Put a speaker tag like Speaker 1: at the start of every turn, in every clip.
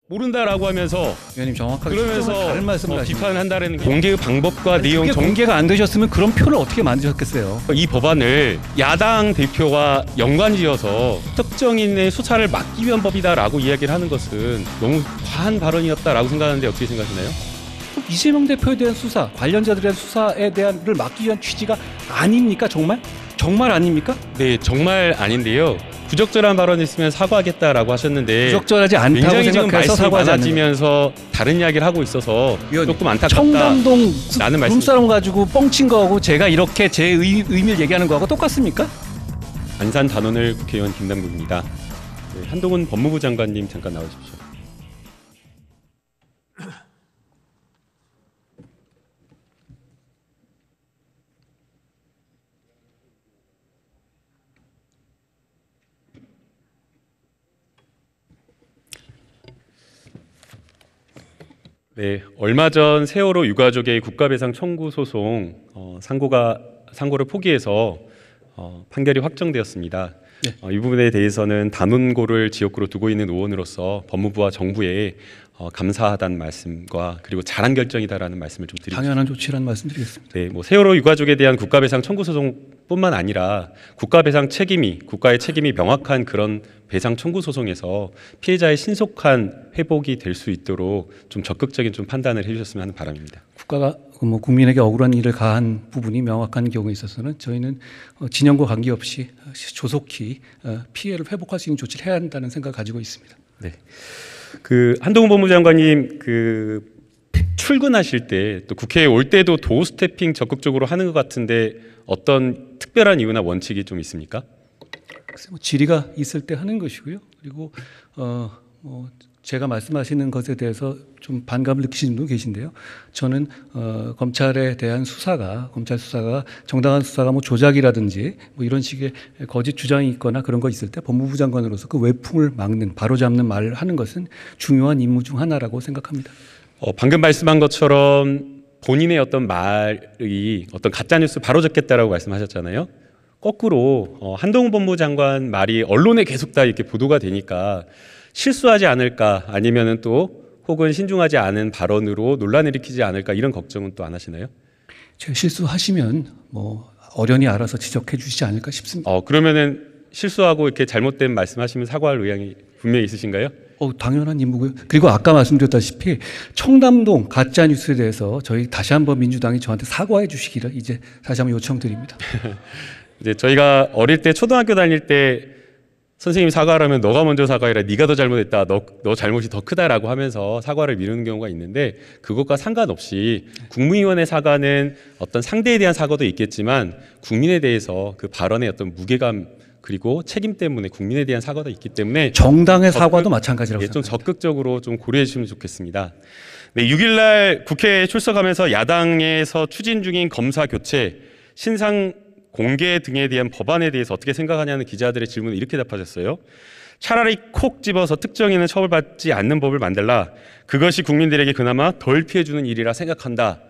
Speaker 1: 모른다라고 하면서
Speaker 2: 위원님 정확하게
Speaker 1: 그러면서
Speaker 2: 다른 말씀을 하시는
Speaker 1: 비판을 한다는 공개의 방법과 내용
Speaker 2: 그게 공개가 안 되셨으면 그런 표를 어떻게 만드셨겠어요?
Speaker 1: 이 법안을 야당 대표와 연관지어서 특정인의 수사를 막기 위한 법이다라고 이야기를 하는 것은 너무 과한 발언이었다라고 생각하는데 어떻게 생각하시나요?
Speaker 2: 이재명 대표에 대한 수사, 관련자들에 대한 수사에 대한을 막기 위한 취지가 아닙니까? 정말? 정말 아닙니까?
Speaker 1: 네, 정말 아닌데요. 부적절한 발언이 있으면 사과하겠다라고 하셨는데
Speaker 2: 부적절하지 않다고
Speaker 1: 굉장히 지금
Speaker 2: 생각해서
Speaker 1: 말씀이
Speaker 2: 사과하지 않는
Speaker 1: 많아지면서 다른 이야기를 하고 있어서
Speaker 2: 위원님,
Speaker 1: 조금 안타깝다.
Speaker 2: 청담동
Speaker 1: 라는 말씀.
Speaker 2: 룸사롱 가지고 뻥친 거하고 제가 이렇게 제 의미를 얘기하는 거하고 똑같습니까?
Speaker 1: 안산 단원을 국회의원 김남국입니다. 네, 한동훈 법무부 장관님 잠깐 나오십시오. 네, 얼마 전 세월호 유가족의 국가배상 청구 소송 상고를 포기해서 판결이 확정되었습니다.
Speaker 2: 네.
Speaker 1: 이 부분에 대해서는 단원고를 지역구로 두고 있는 의원으로서 법무부와 정부에 감사하다는 말씀과 그리고 잘한 결정이다라는 말씀을 좀 드리고
Speaker 2: 당연한 조치라는 말씀드리겠습니다.
Speaker 1: 네, 세월호 유가족에 대한 국가배상 청구 소송뿐만 아니라 국가배상 국가의 책임이 명확한 그런 배상 청구 소송에서 피해자의 신속한 회복이 될 수 있도록 좀 적극적인 좀 판단을 해주셨으면 하는 바람입니다.
Speaker 2: 국가가 국민에게 억울한 일을 가한 부분이 명확한 경우에 있어서는 저희는 진영과 관계없이 조속히 피해를 회복할 수 있는 조치를 해야 한다는 생각을 가지고 있습니다.
Speaker 1: 네, 한동훈 법무부 장관님 출근하실 때 또 국회에 올 때도 도어 스태핑 적극적으로 하는 것 같은데 어떤 특별한 이유나 원칙이 좀 있습니까?
Speaker 2: 질의가 있을 때 하는 것이고요. 그리고 제가 말씀하시는 것에 대해서 좀 반감을 느끼시는 분도 계신데요. 저는 검찰에 대한 검찰 수사가 정당한 수사가 조작이라든지 이런 식의 거짓 주장이 있거나 그런 거 있을 때 법무부 장관으로서 그 외풍을 막는 바로잡는 말을 하는 것은 중요한 임무 중 하나라고 생각합니다. 방금
Speaker 1: 말씀한 것처럼 본인의 어떤 말이 어떤 가짜 뉴스 바로잡겠다라고 말씀하셨잖아요. 거꾸로 한동훈 법무부 장관 말이 언론에 계속 다 이렇게 보도가 되니까 실수하지 않을까 아니면은 또 혹은 신중하지 않은 발언으로 논란을 일으키지 않을까 이런 걱정은 또 안 하시나요?
Speaker 2: 제가 실수하시면 어련히 알아서 지적해 주시지 않을까 싶습니다.
Speaker 1: 그러면은 실수하고 이렇게 잘못된 말씀하시면 사과할 의향이 분명히 있으신가요?
Speaker 2: 당연한 임무고요. 그리고 아까 말씀드렸다시피 청담동 가짜 뉴스에 대해서 저희 다시 한번 민주당이 저한테 사과해 주시기를 이제 다시 한번 요청드립니다.
Speaker 1: 이제 저희가 어릴 때 초등학교 다닐 때 선생님이 사과하라면 너가 먼저 사과해라. 네가 더 잘못했다. 너 잘못이 더 크다라고 하면서 사과를 미루는 경우가 있는데 그것과 상관없이 국무위원의 사과는 어떤 상대에 대한 사과도 있겠지만 국민에 대해서 그 발언의 어떤 무게감 그리고 책임 때문에 국민에 대한 사과도 있기 때문에
Speaker 2: 정당의 사과도 마찬가지라고
Speaker 1: 좀
Speaker 2: 생각합니다.
Speaker 1: 적극적으로 좀 고려해 주시면 좋겠습니다. 네, 6일날 국회에 출석하면서 야당에서 추진 중인 검사 교체, 신상 공개 등에 대한 법안에 대해서 어떻게 생각하냐는 기자들의 질문을 이렇게 답하셨어요. 차라리 콕 집어서 특정인은 처벌받지 않는 법을 만들라. 그것이 국민들에게 그나마 덜 피해주는 일이라 생각한다.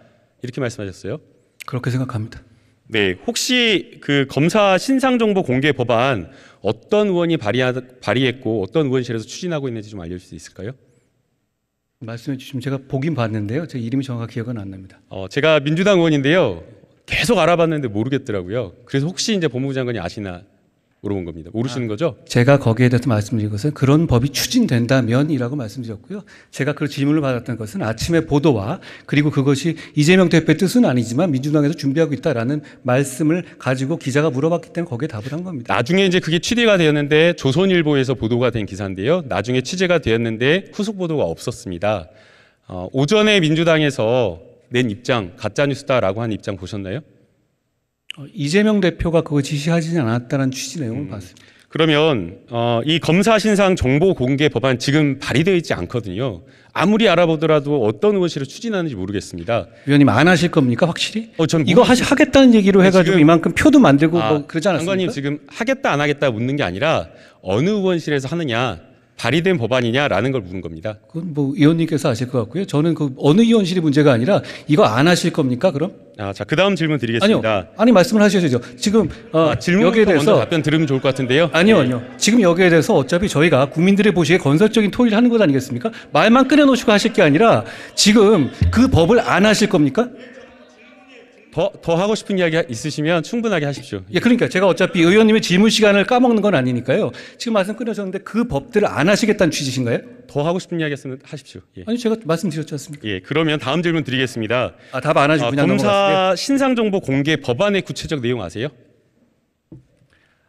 Speaker 1: 이렇게 말씀하셨어요.
Speaker 2: 그렇게 생각합니다.
Speaker 1: 네, 혹시 검사 신상정보 공개 법안 어떤 의원이 발의했고 어떤 의원실에서 추진하고 있는지 좀 알려줄 수 있을까요?
Speaker 2: 말씀해 주시면 제가 보긴 봤는데요. 제 이름이 정확히 기억은 안 납니다.
Speaker 1: 제가 민주당 의원인데요. 계속 알아봤는데 모르겠더라고요. 그래서 혹시 이제 법무부 장관이 아시나 물어본 겁니다. 모르시는 거죠?
Speaker 2: 제가 거기에 대해서 말씀드린 것은 그런 법이 추진된다면이라고 말씀드렸고요. 제가 그 질문을 받았던 것은 아침의 보도와 그리고 그것이 이재명 대표의 뜻은 아니지만 민주당에서 준비하고 있다라는 말씀을 가지고 기자가 물어봤기 때문에 거기에 답을 한 겁니다.
Speaker 1: 나중에 이제 그게 취재가 되었는데 조선일보에서 보도가 된 기사인데요. 나중에 취재가 되었는데 후속 보도가 없었습니다. 오전에 민주당에서 낸 입장 가짜뉴스다라고 한 입장 보셨나요?
Speaker 2: 이재명 대표가 그거 지시하지 않았다는 취지 내용을 봤습니다.
Speaker 1: 그러면 이 검사 신상 정보 공개 법안 지금 발의되어 있지 않거든요. 아무리 알아보더라도 어떤 의원실을 추진하는지 모르겠습니다.
Speaker 2: 위원님 안 하실 겁니까 확실히?
Speaker 1: 전
Speaker 2: 이거 하겠다는 얘기로 해가지고 이만큼 표도 만들고 그러지 않았습니까?
Speaker 1: 장관님 지금 하겠다 안 하겠다 묻는 게 아니라 어느 의원실에서 하느냐 발의된 법안이냐라는 걸 묻는 겁니다.
Speaker 2: 그건 뭐 의원님께서 아실 것 같고요. 저는 그 어느 의원실이 문제가 아니라 이거 안 하실 겁니까? 그럼?
Speaker 1: 자, 그다음 질문 드리겠습니다.
Speaker 2: 아니요. 아니 말씀을 하셔야죠. 지금
Speaker 1: 질문부터
Speaker 2: 여기에
Speaker 1: 먼저
Speaker 2: 대해서
Speaker 1: 답변 들으면 좋을 것 같은데요.
Speaker 2: 아니요. 지금 여기에 대해서 어차피 저희가 국민들이 보시기에 건설적인 토의를 하는 것 아니겠습니까? 말만 꺼내놓으시고 하실 게 아니라 지금 그 법을 안 하실 겁니까?
Speaker 1: 더 하고 싶은 이야기 있으시면 충분하게 하십시오.
Speaker 2: 예, 그러니까 제가 어차피 의원님의 질문 시간을 까먹는 건 아니니까요. 지금 말씀 끊으셨는데 그 법들을 안 하시겠다는 취지신가요?
Speaker 1: 더 하고 싶은 이야기 있으면 하십시오. 예.
Speaker 2: 아니 제가 말씀드렸지 않습니까?
Speaker 1: 예, 그러면 다음 질문 드리겠습니다.
Speaker 2: 답 안 하시고 그냥 넘어갔어요.
Speaker 1: 검사 신상정보 공개 법안의 구체적 내용 아세요?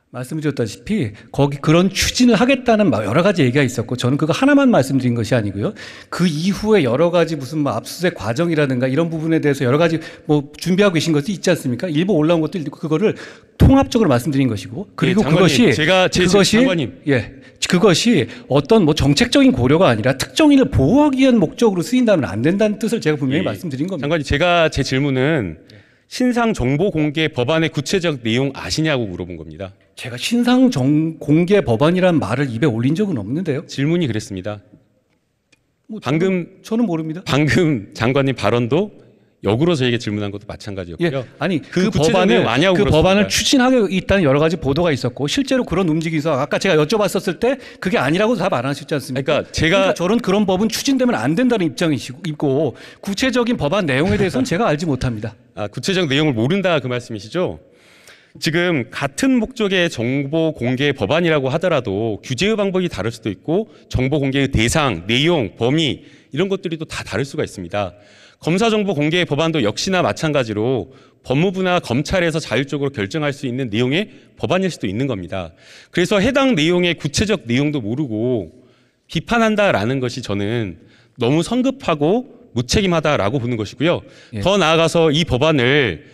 Speaker 2: 말씀드렸다시피 거기 그런 추진을 하겠다는 여러 가지 얘기가 있었고 저는 그거 하나만 말씀드린 것이 아니고요. 그 이후에 여러 가지 무슨 뭐 압수수색 과정이라든가 이런 부분에 대해서 여러 가지 뭐 준비하고 계신 것도 있지 않습니까? 일부 올라온 것도 있고 그거를 통합적으로 말씀드린 것이고 그리고
Speaker 1: 장관님, 장관님.
Speaker 2: 그것이 어떤 뭐 정책적인 고려가 아니라 특정인을 보호하기 위한 목적으로 쓰인다면 안 된다는 뜻을 제가 분명히 말씀드린 겁니다.
Speaker 1: 장관님, 제 질문은 신상 정보 공개 법안의 구체적 내용 아시냐고 물어본 겁니다.
Speaker 2: 제가 신상 공개 법안이라는 말을 입에 올린 적은 없는데요.
Speaker 1: 질문이 그랬습니다.
Speaker 2: 저는 모릅니다.
Speaker 1: 방금 장관님 발언도 역으로 저에게 질문한 것도 마찬가지였고요.
Speaker 2: 예, 아니
Speaker 1: 그
Speaker 2: 법안을 추진하고 있다는 여러 가지 보도가 있었고 실제로 그런 움직임이 있어. 아까 제가 여쭤봤었을 때 그게 아니라고 답 안 하셨지 않습니까?
Speaker 1: 그러니까
Speaker 2: 저는 그런 법은 추진되면 안 된다는 입장이고 구체적인 법안 내용에 대해서는 제가 알지 못합니다.
Speaker 1: 구체적 내용을 모른다 그 말씀이시죠? 지금 같은 목적의 정보 공개 법안이라고 하더라도 규제의 방법이 다를 수도 있고 정보 공개의 대상, 내용, 범위 이런 것들이 또 다 다를 수가 있습니다. 검사 정보 공개 법안도 역시나 마찬가지로 법무부나 검찰에서 자율적으로 결정할 수 있는 내용의 법안일 수도 있는 겁니다. 그래서 해당 내용의 구체적 내용도 모르고 비판한다라는 것이 저는 너무 성급하고 무책임하다라고 보는 것이고요.
Speaker 2: 예.
Speaker 1: 더 나아가서 이 법안을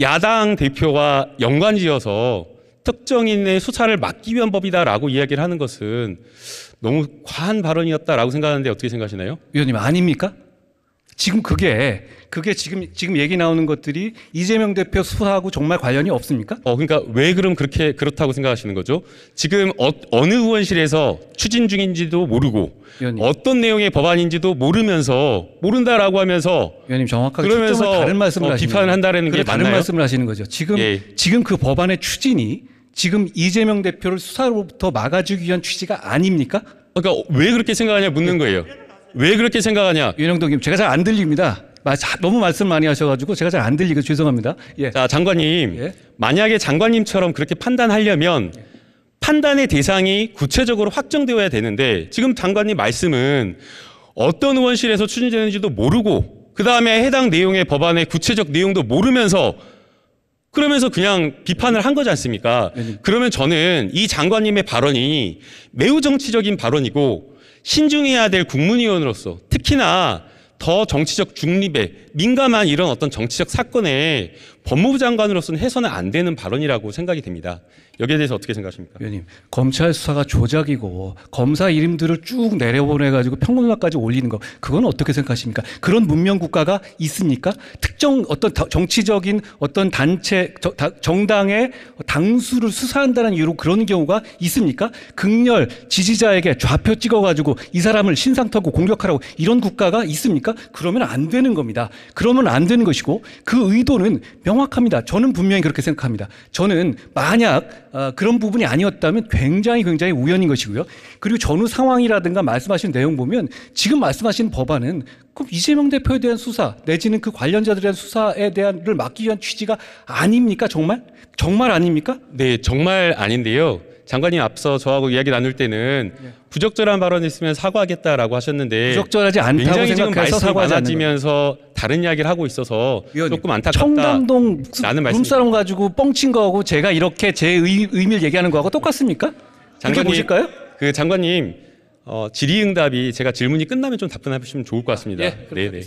Speaker 1: 야당 대표와 연관지어서 특정인의 수사를 막기 위한 법이다라고 이야기를 하는 것은 너무 과한 발언이었다라고 생각하는데 어떻게 생각하시나요?
Speaker 2: 위원님 아닙니까? 지금 그게 지금 얘기 나오는 것들이 이재명 대표 수사하고 정말 관련이 없습니까?
Speaker 1: 그러니까 왜 그렇다고 생각하시는 거죠? 지금 어느 의원실에서 추진 중인지도 모르고
Speaker 2: 위원님.
Speaker 1: 어떤 내용의 법안인지도 모른다라고 하면서
Speaker 2: 위원님 정확하게
Speaker 1: 그러면서
Speaker 2: 다른 말씀을 하시는
Speaker 1: 비판을 한다는 게
Speaker 2: 다른
Speaker 1: 맞나요?
Speaker 2: 말씀을 하시는 거죠. 지금 그 법안의 추진이 지금 이재명 대표를 수사로부터 막아주기 위한 취지가 아닙니까?
Speaker 1: 그러니까 왜 그렇게 생각하냐 묻는 거예요. 왜 그렇게 생각하냐?
Speaker 2: 윤영동 님, 제가 잘 안 들립니다. 너무 말씀 많이 하셔가지고 제가 잘 안 들리고 죄송합니다. 예.
Speaker 1: 자, 장관님,
Speaker 2: 예.
Speaker 1: 만약에 장관님처럼 그렇게 판단하려면 판단의 대상이 구체적으로 확정되어야 되는데 지금 장관님 말씀은 어떤 의원실에서 추진되는지도 모르고 그 다음에 해당 내용의 법안의 구체적 내용도 모르면서 그러면서 그냥 비판을 한 거지 않습니까? 그러면 저는 이 장관님의 발언이 매우 정치적인 발언이고 신중해야 될 국문위원으로서 특히나 더 정치적 중립에 민감한 이런 어떤 정치적 사건에 법무부 장관으로서는 해서는 안 되는 발언이라고 생각이 됩니다. 여기에 대해서 어떻게 생각하십니까?
Speaker 2: 위원님, 검찰 수사가 조작이고 검사 이름들을 쭉 내려보내가지고 평론가까지 올리는 거 그건 어떻게 생각하십니까? 그런 문명 국가가 있습니까? 특정 어떤 정치적인 어떤 단체 정당의 당수를 수사한다는 이유로 그런 경우가 있습니까? 극렬 지지자에게 좌표 찍어가지고 이 사람을 신상 털고 공격하라고 이런 국가가 있습니까? 그러면 안 되는 겁니다. 그러면 안 되는 것이고 그 의도는 명확합니다. 저는 분명히 그렇게 생각합니다. 저는 만약 그런 부분이 아니었다면 굉장히 우연인 것이고요. 그리고 전후 상황이라든가 말씀하신 내용 보면 지금 말씀하신 법안은 그럼 이재명 대표에 대한 수사 내지는 그 관련자들에 대한 수사에 대한을 막기 위한 취지가 아닙니까? 정말 아닙니까?
Speaker 1: 네, 정말 아닌데요. 장관님 앞서 저하고 이야기 나눌 때는 부적절한 발언이 있으면 사과하겠다라고 하셨는데
Speaker 2: 부적절하지 않다고
Speaker 1: 굉장히 지금
Speaker 2: 생각해서
Speaker 1: 말씀이
Speaker 2: 사과하지 않는
Speaker 1: 많아지면서 다른 이야기를 하고 있어서
Speaker 2: 위원님,
Speaker 1: 조금 안타깝다.
Speaker 2: 청담동
Speaker 1: 라는
Speaker 2: 룸사롱 가지고 뻥친 거하고 제가 이렇게 제 의미를 얘기하는 거하고 똑같습니까? 그렇게 보실까요?
Speaker 1: 그 장관님 질의응답이 제가 질문이 끝나면 좀 답변해 주시면 좋을 것 같습니다. 네네.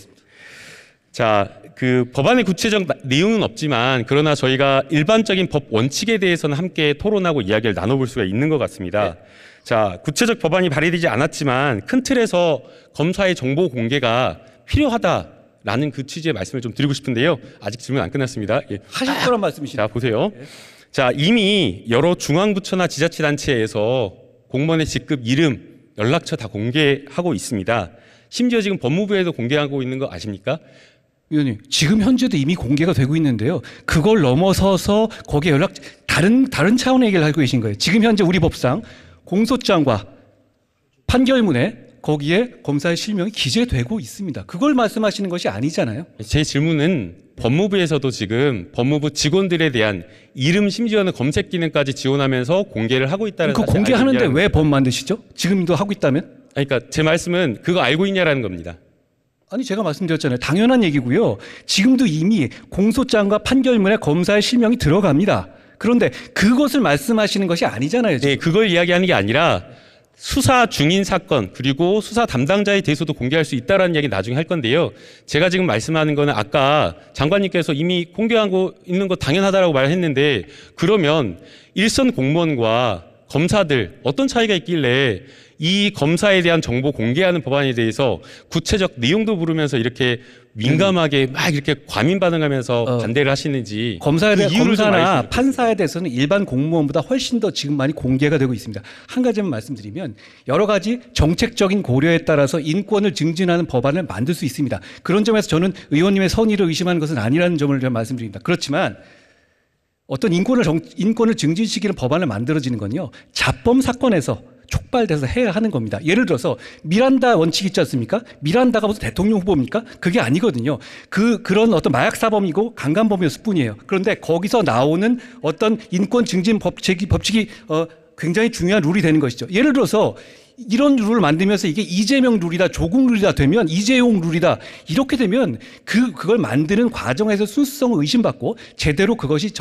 Speaker 1: 자, 그 법안의 구체적 내용은 없지만 그러나 저희가 일반적인 법 원칙에 대해서는 함께 토론하고 이야기를 나눠볼 수가 있는 것 같습니다. 자, 구체적 법안이 발의되지 않았지만 큰 틀에서 검사의 정보 공개가 필요하다라는 그 취지의 말씀을 좀 드리고 싶은데요. 아직 질문 안 끝났습니다.
Speaker 2: 하실 거란 말씀이시죠?
Speaker 1: 자, 보세요. 자, 이미 여러 중앙부처나 지자체단체에서 공무원의 직급 이름, 연락처 다 공개하고 있습니다. 심지어 지금 법무부에도 공개하고 있는 거 아십니까?
Speaker 2: 위원님, 지금 현재도 이미 공개가 되고 있는데요. 그걸 넘어서서 거기에 다른 차원의 얘기를 하고 계신 거예요. 지금 현재 우리 법상 공소장과 판결문에 거기에 검사의 실명이 기재되고 있습니다. 그걸 말씀하시는 것이 아니잖아요.
Speaker 1: 제 질문은 법무부에서도 지금 법무부 직원들에 대한 이름 심지어는 검색 기능까지 지원하면서 공개를 하고 있다는
Speaker 2: 그
Speaker 1: 사실
Speaker 2: 공개하는데
Speaker 1: 알고
Speaker 2: 왜 법 만드시죠? 지금도 하고 있다면?
Speaker 1: 그러니까 제 말씀은 그거 알고 있냐라는 겁니다.
Speaker 2: 아니 제가 말씀드렸잖아요. 당연한 얘기고요. 지금도 이미 공소장과 판결문에 검사의 실명이 들어갑니다. 그런데 그것을 말씀하시는 것이 아니잖아요. 지금.
Speaker 1: 네, 그걸 이야기하는 게 아니라 수사 중인 사건 그리고 수사 담당자에 대해서도 공개할 수 있다라는 이야기 나중에 할 건데요. 제가 지금 말씀하는 거는 아까 장관님께서 이미 공개하고 있는 거 당연하다라고 말했는데 그러면 일선 공무원과 검사들 어떤 차이가 있길래 이 검사에 대한 정보 공개하는 법안에 대해서 구체적 내용도 물으면서 이렇게 민감하게 막 이렇게 과민 반응하면서 반대를 하시는지
Speaker 2: 검사나
Speaker 1: 좀 알겠습니다.
Speaker 2: 판사에 대해서는 일반 공무원보다 훨씬 더 지금 많이 공개가 되고 있습니다. 한 가지만 말씀드리면 여러 가지 정책적인 고려에 따라서 인권을 증진하는 법안을 만들 수 있습니다. 그런 점에서 저는 의원님의 선의를 의심하는 것은 아니라는 점을 좀 말씀드립니다. 그렇지만 어떤 인권을 증진시키는 법안을 만들어지는 건요. 자범 사건에서 촉발돼서 해야 하는 겁니다. 예를 들어서 미란다 원칙 있지 않습니까? 미란다가 무슨 대통령 후보입니까? 그게 아니거든요. 그런 어떤 마약 사범이고 강간범이었을 뿐이에요. 그런데 거기서 나오는 어떤 인권 증진 법칙이 굉장히 중요한 룰이 되는 것이죠. 예를 들어서 이런 룰을 만들면서 이게 이재명 룰이다, 조국 룰이다 되면 이재용 룰이다 이렇게 되면 그걸 만드는 과정에서 순수성을 의심받고 제대로 그것이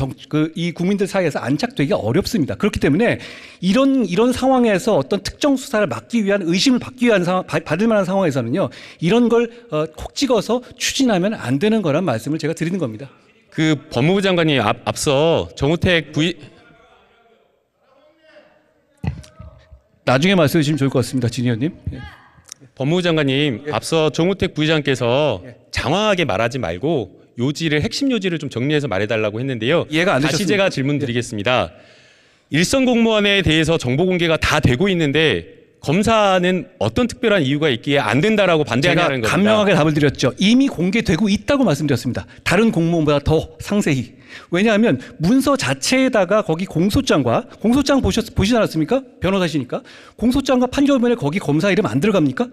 Speaker 2: 이 국민들 사이에서 안착되기가 어렵습니다. 그렇기 때문에 이런 상황에서 어떤 특정 수사를 막기 위한 의심을 받을 만한 상황에서는요 이런 걸 콕 찍어서 추진하면 안 되는 거란 말씀을 제가 드리는 겁니다.
Speaker 1: 그 법무부 장관이 앞서 정우택
Speaker 2: 나중에 말씀해 주시면 좋을 것 같습니다. 진 의원님.
Speaker 1: 법무부 장관님 앞서 정우택 부의장께서 장황하게 말하지 말고 핵심 요지를 좀 정리해서 말해달라고 했는데요.
Speaker 2: 이해가 안
Speaker 1: 다시
Speaker 2: 되셨습니다.
Speaker 1: 제가 질문 드리겠습니다. 일선 공무원에 대해서 정보 공개가 다 되고 있는데 검사는 어떤 특별한 이유가 있기에 안 된다라고 반대하냐는 겁니다.
Speaker 2: 제가 간명하게 답을 드렸죠. 이미 공개되고 있다고 말씀드렸습니다. 다른 공무원보다 더 상세히. 왜냐하면 문서 자체에다가 거기 공소장 보시지 않았습니까? 변호사시니까. 공소장과 판결문에 거기 검사 이름 안 들어갑니까?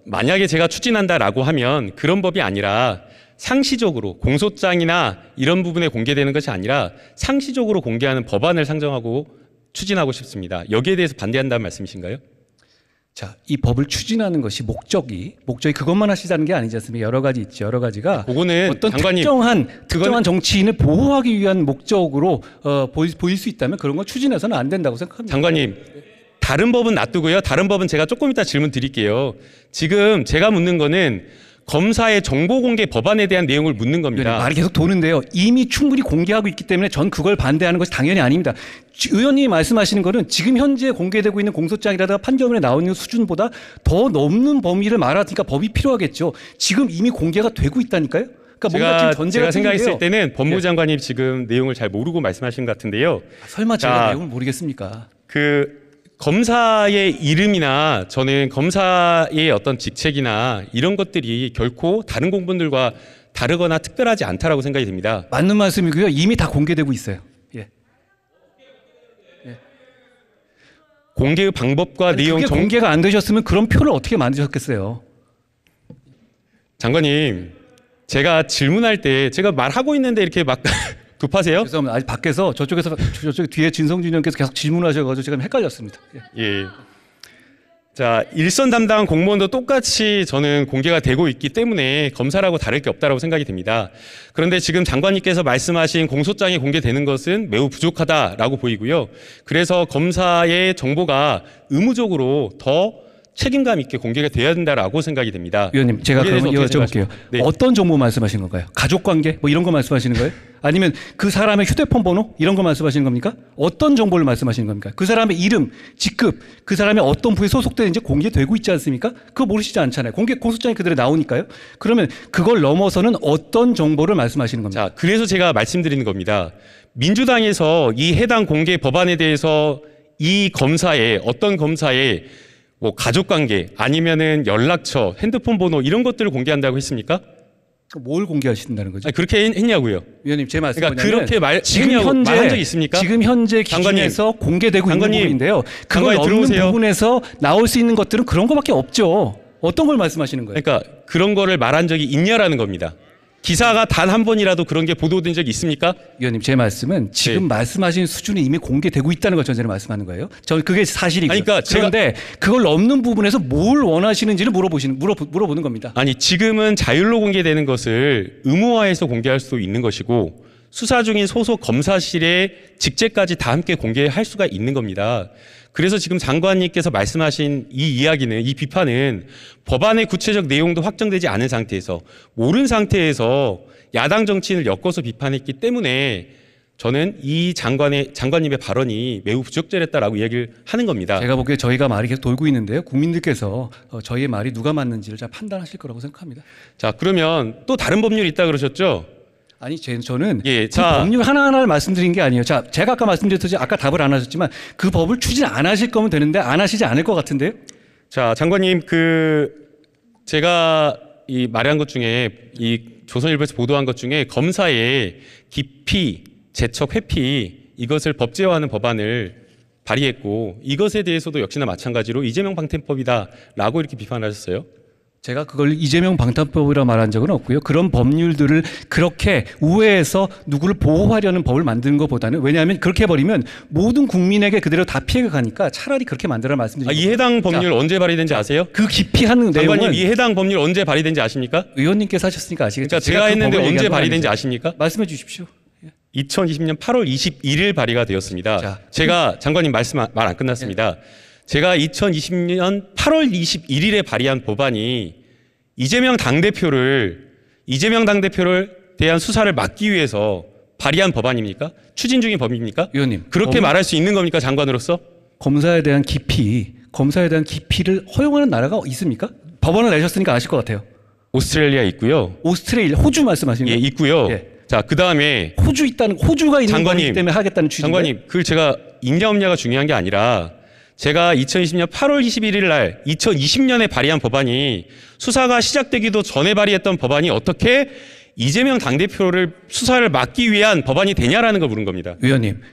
Speaker 1: 만약에 제가 추진한다라고 하면 그런 법이 아니라 상시적으로 공소장이나 이런 부분에 공개되는 것이 아니라 상시적으로 공개하는 법안을 상정하고 추진하고 싶습니다. 여기에 대해서 반대한다는 말씀이신가요?
Speaker 2: 자, 이 법을 추진하는 것이 목적이 그것만 하시자는 게 아니지 않습니까? 여러 가지 있죠. 여러 가지가
Speaker 1: 그거는
Speaker 2: 어떤
Speaker 1: 장관님,
Speaker 2: 특정한 정치인을 보호하기 위한 목적으로 보일 수 있다면 그런 걸 추진해서는 안 된다고 생각합니다.
Speaker 1: 장관님, 다른 법은 놔두고요. 다른 법은 제가 조금 이따 질문 드릴게요. 지금 제가 묻는 거는 검사의 정보 공개 법안에 대한 내용을 묻는 겁니다.
Speaker 2: 말이 계속 도는데요. 이미 충분히 공개하고 있기 때문에 전 그걸 반대하는 것이 당연히 아닙니다. 의원님이 말씀하시는 거는 지금 현재 공개되고 있는 공소장이라든가 판결문에 나오는 수준보다 더 넘는 범위를 말하니까 법이 필요하겠죠. 지금 이미 공개가 되고 있다니까요. 그러니까 뭔가 지금 전제가
Speaker 1: 제가 생각했을
Speaker 2: 틀린데요.
Speaker 1: 때는 법무부 장관님 지금 내용을 잘 모르고 말씀하신 것 같은데요.
Speaker 2: 설마 제가 내용을 모르겠습니까?
Speaker 1: 검사의 이름이나 저는 검사의 어떤 직책이나 이런 것들이 결코 다른 공무원들과 다르거나 특별하지 않다라고 생각이 듭니다.
Speaker 2: 맞는 말씀이고요. 이미 다 공개되고 있어요. 예.
Speaker 1: 공개의 방법과 내용
Speaker 2: 그게 공개가 안 되셨으면 그런 표를 어떻게 만드셨겠어요?
Speaker 1: 장관님, 제가 질문할 때 제가 말하고 있는데 이렇게 막 급하세요?
Speaker 2: 죄송합니다. 아직 밖에서 저쪽 뒤에 진성준 의원께서 계속 질문하셔가지고 제가 헷갈렸습니다.
Speaker 1: 예. 자, 일선 담당 공무원도 똑같이 저는 공개가 되고 있기 때문에 검사라고 다를 게 없다라고 생각이 됩니다. 그런데 지금 장관님께서 말씀하신 공소장이 공개되는 것은 매우 부족하다라고 보이고요. 그래서 검사의 정보가 의무적으로 더 책임감 있게 공개가 돼야 된다라고 생각이 됩니다.
Speaker 2: 위원님, 제가 그러면 여쭤볼게요.
Speaker 1: 네.
Speaker 2: 어떤 정보 말씀하시는 건가요? 가족관계 뭐 이런 거 말씀하시는 거예요? 아니면 그 사람의 휴대폰 번호 이런 거 말씀하시는 겁니까? 어떤 정보를 말씀하시는 겁니까? 그 사람의 이름, 직급, 그 사람이 어떤 부에 소속되는지 공개되고 있지 않습니까? 그거 모르시지 않잖아요. 공소장이 그대로 나오니까요. 그러면 그걸 넘어서는 어떤 정보를 말씀하시는 겁니까?
Speaker 1: 자, 그래서 제가 말씀드리는 겁니다. 민주당에서 이 해당 공개 법안에 대해서 이 검사의 어떤 검사의 뭐 가족관계 아니면은 연락처, 핸드폰 번호 이런 것들을 공개한다고 했습니까?
Speaker 2: 뭘 공개하신다는 거죠?
Speaker 1: 아니, 그렇게 했냐고요.
Speaker 2: 위원님 제 말씀은
Speaker 1: 그러니까 그렇게
Speaker 2: 지금
Speaker 1: 했냐고
Speaker 2: 현재
Speaker 1: 말한 적이 있습니까?
Speaker 2: 지금 현재
Speaker 1: 장관님,
Speaker 2: 기준에서 공개되고 있는
Speaker 1: 장관님,
Speaker 2: 부분인데요. 그걸
Speaker 1: 장관님
Speaker 2: 없는
Speaker 1: 들어오세요.
Speaker 2: 부분에서 나올 수 있는 것들은 그런 거밖에 없죠. 어떤 걸 말씀하시는 거예요?
Speaker 1: 그러니까 그런 거를 말한 적이 있냐라는 겁니다. 기사가 단 한 번이라도 그런 게 보도된 적이 있습니까?
Speaker 2: 위원님 제 말씀은 지금
Speaker 1: 네.
Speaker 2: 말씀하신 수준이 이미 공개되고 있다는 걸 전제로 말씀하는 거예요. 저는 그게 사실이고요.
Speaker 1: 아니, 그러니까
Speaker 2: 그런데 그걸 넘는 부분에서 뭘 원하시는지를 물어보는 겁니다.
Speaker 1: 아니, 지금은 자율로 공개되는 것을 의무화해서 공개할 수도 있는 것이고 수사 중인 소속 검사실의 직제까지 다 함께 공개할 수가 있는 겁니다. 그래서 지금 장관님께서 말씀하신 이 이야기는, 이 비판은 법안의 구체적 내용도 확정되지 않은 상태에서, 모르는 상태에서 야당 정치인을 엮어서 비판했기 때문에 저는 이 장관님의 발언이 매우 부적절했다라고 이야기를 하는 겁니다.
Speaker 2: 제가 보기에 저희가 말이 계속 돌고 있는데요. 국민들께서 저희의 말이 누가 맞는지를 잘 판단하실 거라고 생각합니다.
Speaker 1: 자, 그러면 또 다른 법률이 있다 그러셨죠?
Speaker 2: 아니 저는
Speaker 1: 예,
Speaker 2: 그
Speaker 1: 자.
Speaker 2: 법률 하나하나를 말씀드린 게 아니에요. 자, 제가 아까 말씀드렸듯이 아까 답을 안 하셨지만 그 법을 추진 안 하실 거면 되는데 안 하시지 않을 것 같은데요.
Speaker 1: 자, 장관님, 제가 이 말한 것 중에, 이 조선일보에서 보도한 것 중에 검사의 기피, 재척, 회피 이것을 법제화하는 법안을 발의했고, 이것에 대해서도 역시나 마찬가지로 이재명 방탄법이다라고 이렇게 비판하셨어요.
Speaker 2: 제가 그걸 이재명 방탄법이라 말한 적은 없고요. 그런 법률들을 그렇게 우회해서 누구를 보호하려는 법을 만드는 것보다는, 왜냐하면 그렇게 해버리면 모든 국민에게 그대로 다 피해가 가니까 차라리 그렇게 만들어라 말씀드립니다.
Speaker 1: 이 해당 법률 언제 발의된지 아세요?
Speaker 2: 그 기피하는
Speaker 1: 장관님,
Speaker 2: 내용은
Speaker 1: 이 해당 법률 언제 발의된지 아십니까?
Speaker 2: 의원님께서 하셨으니까 아시겠죠.
Speaker 1: 그러니까 제가
Speaker 2: 그
Speaker 1: 했는데
Speaker 2: 법을
Speaker 1: 언제
Speaker 2: 얘기한 건
Speaker 1: 발의된지
Speaker 2: 아니죠.
Speaker 1: 아십니까?
Speaker 2: 말씀해 주십시오.
Speaker 1: 2020년 8월 21일 발의가 되었습니다.
Speaker 2: 자.
Speaker 1: 제가 장관님 말 안 끝났습니다. 제가 2020년 8월 21일에 발의한 법안이 이재명 당대표를 대한 수사를 막기 위해서 발의한 법안입니까? 추진 중인 법입니까?
Speaker 2: 의원님,
Speaker 1: 그렇게 말할 수 있는 겁니까, 장관으로서?
Speaker 2: 검사에 대한 기피를 허용하는 나라가 있습니까? 법안을 내셨으니까 아실 것 같아요.
Speaker 1: 오스트레일리아 있고요.
Speaker 2: 오스트레일리아, 호주 말씀하시는
Speaker 1: 예,
Speaker 2: 거예요?
Speaker 1: 있고요.
Speaker 2: 예.
Speaker 1: 자, 그다음에
Speaker 2: 호주가 있는
Speaker 1: 장관님,
Speaker 2: 거기 때문에 하겠다는 취지인데.
Speaker 1: 장관님, 그걸 제가 있냐 없냐가 중요한 게 아니라 제가 2020년 8월 21일 날 2020년에 발의한 법안이 수사가 시작되기도 전에 발의했던 법안이 어떻게 이재명 당대표를 수사를 막기 위한 법안이 되냐라는 걸 물은 겁니다.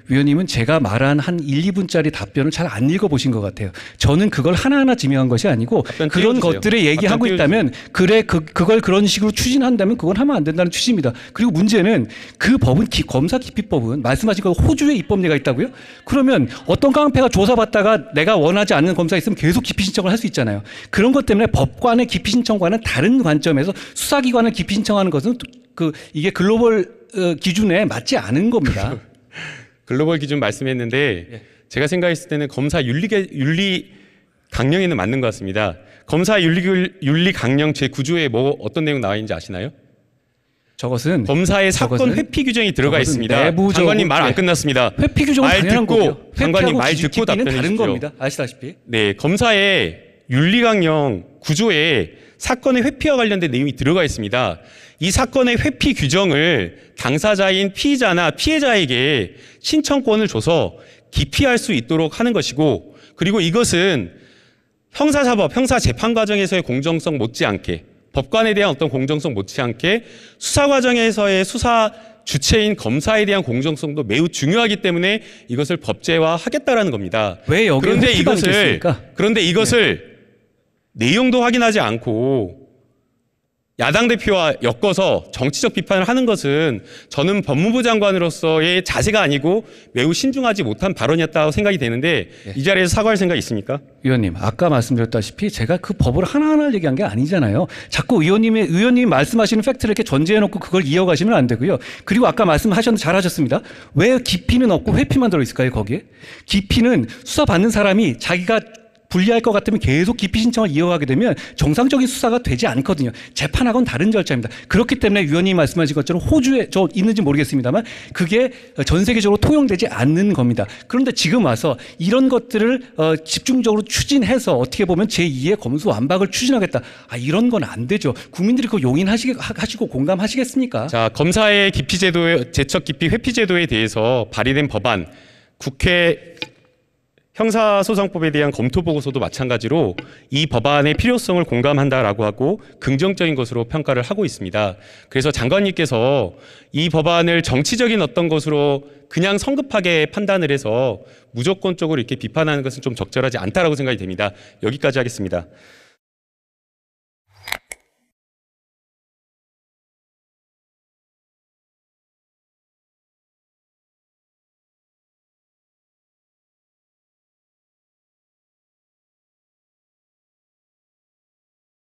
Speaker 2: 위원님은 제가 말한 한 1, 2분짜리 답변을 잘 안 읽어보신 것 같아요. 저는 그걸 하나하나 지명한 것이 아니고 그런
Speaker 1: 띄워주세요.
Speaker 2: 것들을 얘기하고
Speaker 1: 답변
Speaker 2: 있다면 그걸 그런 식으로 추진한다면 그건 하면 안 된다는 취지입니다. 그리고 문제는 그 법은 검사 기피법은 말씀하신 거 호주에 입법례가 있다고요? 그러면 어떤 깡패가 조사받다가 내가 원하지 않는 검사가 있으면 계속 기피 신청을 할 수 있잖아요. 그런 것 때문에 법관의 기피 신청과는 다른 관점에서 수사기관을 기피 신청하는 것은 이게 글로벌 기준에 맞지 않은 겁니다.
Speaker 1: 글로벌 기준 말씀했는데
Speaker 2: 예.
Speaker 1: 제가 생각했을 때는 검사 윤리 강령에는 맞는 것 같습니다. 검사 윤리 강령 제9조에 뭐 어떤 내용 나와 있는지 아시나요?
Speaker 2: 저것은
Speaker 1: 검사의 사건 회피 규정이 들어가
Speaker 2: 저것은
Speaker 1: 있습니다.
Speaker 2: 내부적으로-
Speaker 1: 장관님 말 안 끝났습니다.
Speaker 2: 회피 규정은
Speaker 1: 말
Speaker 2: 당연한
Speaker 1: 듣고
Speaker 2: 거고요.
Speaker 1: 장관님 말 듣고
Speaker 2: 기피는
Speaker 1: 답변해
Speaker 2: 다른
Speaker 1: 주십시오.
Speaker 2: 겁니다. 아시다시피.
Speaker 1: 네, 검사의 윤리강령 9조에 사건의 회피와 관련된 내용이 들어가 있습니다. 이 사건의 회피 규정을 당사자인 피의자나 피해자에게 신청권을 줘서 기피할 수 있도록 하는 것이고, 그리고 이것은 형사사법, 형사재판 과정에서의 공정성 못지않게, 법관에 대한 어떤 공정성 못지않게 수사 과정에서의 수사 주체인 검사에 대한 공정성도 매우 중요하기 때문에 이것을 법제화하겠다라는 겁니다.
Speaker 2: 왜 여기에 회피가 있겠습니까?
Speaker 1: 그런데 이것을 내용도 확인하지 않고 야당 대표와 엮어서 정치적 비판을 하는 것은 저는 법무부 장관으로서의 자세가 아니고 매우 신중하지 못한 발언이었다고 생각이 되는데 이 자리에서 사과할 생각 있습니까?
Speaker 2: 위원님, 아까 말씀드렸다시피 제가 그 법을 하나하나 얘기한 게 아니잖아요. 자꾸 의원님이 말씀하시는 팩트를 이렇게 전제해놓고 그걸 이어가시면 안 되고요. 그리고 아까 말씀하셨는데 잘하셨습니다. 왜 기피는 없고 회피만 들어있을까요, 거기에? 기피는 수사받는 사람이 자기가 불리할 것 같으면 계속 기피 신청을 이어가게 되면 정상적인 수사가 되지 않거든요. 재판하고는 다른 절차입니다. 그렇기 때문에 위원님이 말씀하신 것처럼 호주에 저 있는지 모르겠습니다만 그게 전 세계적으로 통용되지 않는 겁니다. 그런데 지금 와서 이런 것들을 집중적으로 추진해서 어떻게 보면 제2의 검수완박을 추진하겠다. 이런 건 안 되죠. 국민들이 그거 용인하시고 공감하시겠습니까?
Speaker 1: 자, 검사의 기피 제도에, 재척 기피 회피 제도에 대해서 발의된 법안, 국회 형사소송법에 대한 검토 보고서도 마찬가지로 이 법안의 필요성을 공감한다라고 하고 긍정적인 것으로 평가를 하고 있습니다. 그래서 장관님께서 이 법안을 정치적인 어떤 것으로 그냥 성급하게 판단을 해서 무조건적으로 이렇게 비판하는 것은 좀 적절하지 않다라고 생각이 됩니다. 여기까지 하겠습니다.